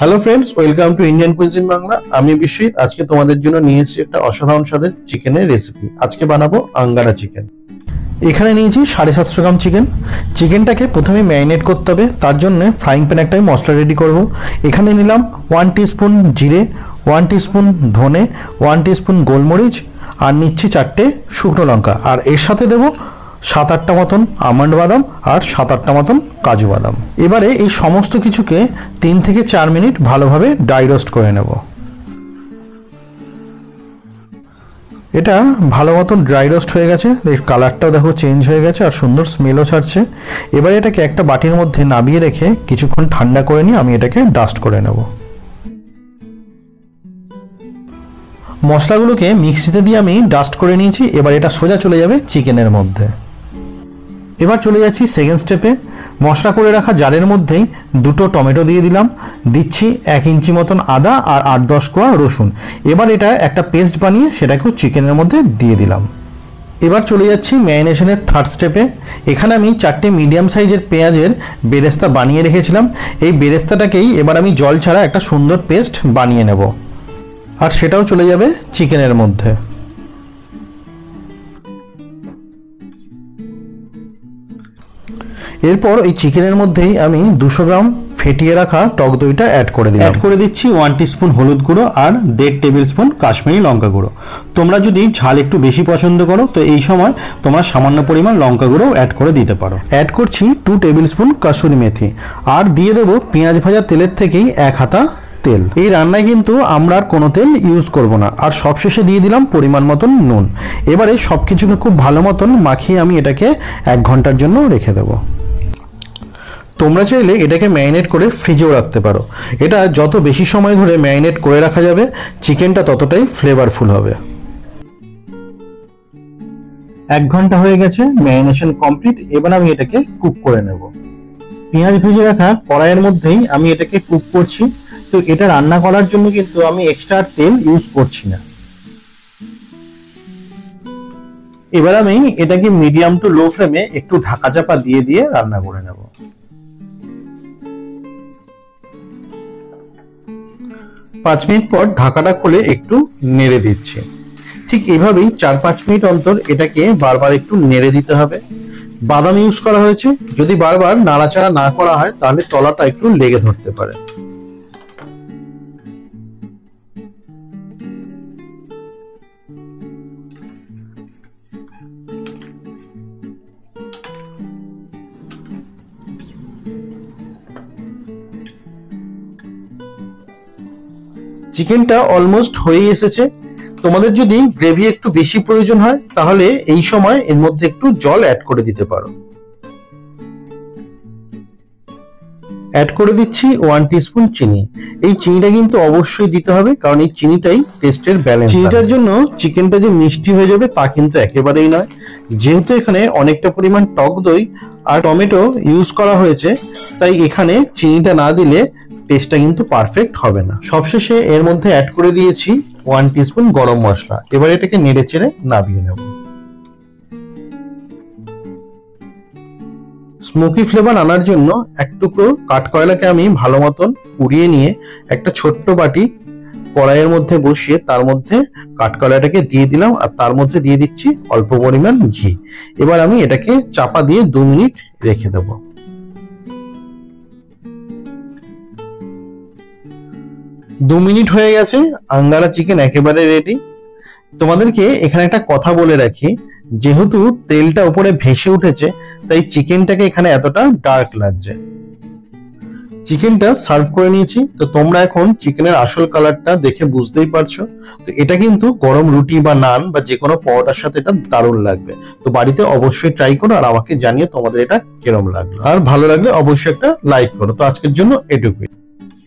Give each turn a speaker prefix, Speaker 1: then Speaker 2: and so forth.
Speaker 1: Hello friends, welcome to Indian cuisine Bangla. আমি বিশ্বজিৎ। আজকে তোমাদের জন্য নিয়ে এসেছি একটা অসাধারণ স্বাদের চিকেনের রেসিপি। আজকে বানাবো আঙ্গারা চিকেন। এখানে নিয়েছি 750 গ্রাম চিকেন। চিকেনটাকে প্রথমে ম্যারিনেট করতে হবে, তার জন্য ফ্রাইং প্যানে একটা মশলা রেডি করব। এখানে নিলাম 1 টিস্পুন জিরে, 1 টিস্পুন ধনে, 1 টিস্পুন গোলমরিচ, আর নিচ্ছি 4টে শুকনো লঙ্কা। আর এর সাথে দেবো 7-8টা মতন আমন্ড বাদাম আর 7-8টা মতন কাজু বাদাম। এবারে এই সমস্ত কিছুকে 3 থেকে 4 মিনিট ভালোভাবে ড্রাই রোস্ট করে নেব। এটা ভালো মতন ড্রাই রোস্ট হয়ে গেছে, এর কালারটাও দেখো চেঞ্জ হয়ে গেছে আর সুন্দর স্মেলও ছাড়ছে। এবারে এটাকে একটা বাটির মধ্যে নামিয়ে রেখে কিছুক্ষণ ঠান্ডা করে নিয়ে আমি এটাকে ডাস্ট করে নেব। মশলাগুলোকে মিক্সিতে দিয়ে আমি ডাস্ট করে নিয়েছি। এবার এটা সোজা চলে যাবে চিকেনের মধ্যে। এবার চলে যাচ্ছি সেকেন্ড স্টেপে। মশলা করে রাখা জারের মধ্যেই 2টো টমেটো দিয়ে দিলাম, দিচ্ছি 1 ইঞ্চি মতন আদা আর 8-10 কোয়া রসুন। এবার এটা একটা পেস্ট বানিয়ে সেটাকেও চিকেনের মধ্যে দিয়ে দিলাম। এবার চলে যাচ্ছি ম্যারিনেশনের থার্ড স্টেপে। এখানে আমি 4টে মিডিয়াম সাইজের পেঁয়াজের বেরেস্তা বানিয়ে রেখেছিলাম। এই বেরেস্তাটাকেই এবার আমি জল ছাড়া একটা সুন্দর পেস্ট বানিয়ে নেব, আর সেটাও চলে যাবে চিকেনের মধ্যে। এরপর এই চিকেনের মধ্যেই আমি 200 গ্রাম ফেটিয়ে রাখা টক দইটা অ্যাড করে দিলাম। অ্যাড করে দিচ্ছি 1 টিস্পুন হলুদ গুঁড়ো আর 1.5 টেবিল স্পুন কাশ্মীরি লঙ্কা গুঁড়ো। তোমরা যদি ঝাল একটু বেশি পছন্দ করো তো এই সময় তোমরা সামান্য পরিমাণ লঙ্কা গুঁড়ো অ্যাড করে দিতে পারো। অ্যাড করছি 2 টেবিল স্পুন কসুরি মেথি, আর দিয়ে দেবো পেঁয়াজ ভাজা তেলের থেকেই 1 হাতা তেল। এই রান্নায় কিন্তু আমরা আর কোনো তেল ইউজ করব না। আর সবশেষে দিয়ে দিলাম পরিমাণ মতন নুন। এবারে সব কিছুকে খুব ভালো মতন মাখিয়ে আমি এটাকে 1 ঘন্টার জন্য রেখে দেবো। তোমরা চাইলে এটাকে ম্যারিনেট করে ফ্রিজেও রাখতে পারো। এটা যত বেশি সময় ধরে ম্যারিনেট করে রাখা যাবে চিকেনটা ততটাই ফ্লেভারফুল হবে। 1 ঘন্টা হয়ে গেছে, ম্যারিনেশন কমপ্লিট। এবার আমি এটাকে কুক করে নেব। পেঁয়াজ ভেজে রাখা কড়াইয়ের মধ্যেই আমি এটাকে কুক করছি। তো এটা রান্না করার জন্য কিন্তু আমি এক্সট্রা তেল ইউজ করছি না। এবার আমি এটাকে মিডিয়াম টু লো ফ্লেমে একটু ঢাকা চাপা দিয়ে দিয়ে রান্না করে নেব। 5 মিনিট পর ঢাকাটা খুলে একটু নেড়ে দিচ্ছি। ঠিক এভাবেই 4-5 মিনিট অন্তর এটাকে বারবার একটু নেড়ে দিতে হবে। বাদাম ইউজ করা হয়েছে, যদি বারবার নাড়াচাড়া না করা হয় তাহলে তলাটা একটু লেগে ধরতে পারে। চিকেনটা অলমোস্ট হয়ে এসেছে। তোমাদের যদি গ্রেভি একটু বেশি প্রয়োজন হয় তাহলে এই সময় এর মধ্যে একটু জল অ্যাড করে দিতে পারো। অ্যাড করে দিচ্ছি 1 টিস্পুন চিনি। এই চিনিটা কিন্তু অবশ্যই দিতে হবে, কারণ এই চিনিটাই টেস্টের ব্যালেন্স। চিনিটার জন্য চিকেনটা যে মিষ্টি হয়ে যাবে তা কিন্তু একেবারেই নয়। যেহেতু এখানে অনেকটা পরিমাণ টক দই আর টমেটো ইউজ করা হয়েছে, তাই এখানে চিনিটা না দিলে টেস্টটা কিন্তু পারফেক্ট হবে না। সবশেষে এর মধ্যে অ্যাড করে দিয়েছি 1 টিস্পুন গরম মশলা। এবার এটাকে নেড়ে চেড়ে নামিয়ে নেব। স্মোকি ফ্লেভার আনার জন্য এক টুকরো কাঠকয়লাকে আমি ভালো মতন পুড়িয়ে নিয়ে একটা ছোট্ট বাটি কড়াইয়ের মধ্যে বসিয়ে তার মধ্যে কাঠকয়লাটাকে দিয়ে দিলাম, আর তার মধ্যে দিয়ে দিচ্ছি অল্প পরিমাণ ঘি। এবার আমি এটাকে চাপা দিয়ে 2 মিনিট রেখে দেবো। 2 মিনিট হয়ে গেছে, আঙ্গারা চিকেন একেবারে রেডি। তোমাদেরকে এখানে একটা কথা বলে রাখি, যেহেতু তেলটা উপরে ভেসে উঠেছে তাই চিকেনটাকে এখানে এতটা ডার্ক লাগছে। চিকেনটা সার্ভ করে নিয়েছি। তো তোমরা এখন চিকেনের আসল কালারটা দেখে বুঝতেই পারছো। তো এটা কিন্তু গরম রুটি বা নান বা যে কোনো পরোটার সাথে এটা দারুণ লাগবে। তো বাড়িতে অবশ্যই ট্রাই করো আর আমাকে জানিয়ে তোমাদের এটা কিরম লাগলো। আর ভালো লাগলে অবশ্যই একটা লাইক করো। তো আজকের জন্য এটুকুই।